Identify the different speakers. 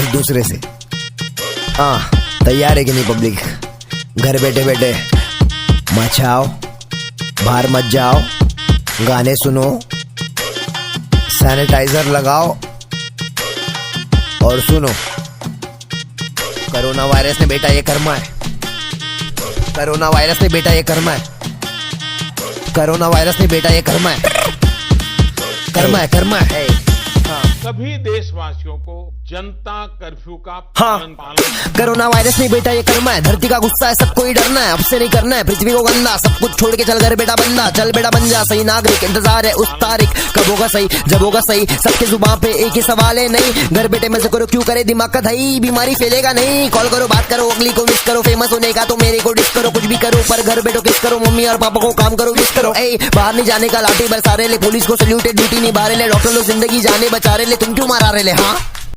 Speaker 1: एक दूसरे से। हाँ, तैयार है कि नहीं पब्लिक? घर बैठे बैठे मचाओ, बाहर मत जाओ, गाने सुनो, सैनिटाइजर लगाओ और सुनो, कोरोना वायरस ने बेटा ये कर्मा है, कोरोना वायरस ने बेटा ये कर्मा है, कोरोना वायरस ने बेटा ये कर्मा है, कर्मा है, कर्मा है।
Speaker 2: सभी देशवासियों को जनता कर्फ्यू का
Speaker 1: हाँ,
Speaker 2: पालन
Speaker 1: कोरोना वायरस नहीं बेटा ये कर्मा है, धरती का गुस्सा है, सबको ही डरना है, अब से नहीं करना है पृथ्वी को गंदा, सब कुछ छोड़ के चल घर बेटा बंदा, चल बेटा बन जा सही नागरिक, इंतजार है उस तारीख कब होगा सही जब होगा सही, सबके जुबान पे एक ही सवाल है नहीं, घर बैठे मजे करो क्यों करे दिमाग का दही, बीमारी फैलेगा नहीं, कॉल करो बात करो अगली को मिस करो, फेमस होने का तो मेरे को डिस करो, कुछ भी करो पर घर बैठो किस करो, मम्मी और पापा को काम करो विश करो, बाहर नहीं जाने का लाठी बरसा रहे ले, पुलिस को सल्यूटेड ड्यूटी निभा रहे ले, डॉक्टर लोग जिंदगी जाने बचा रहे ले, तुम क्यों मारा रहे ले? हाँ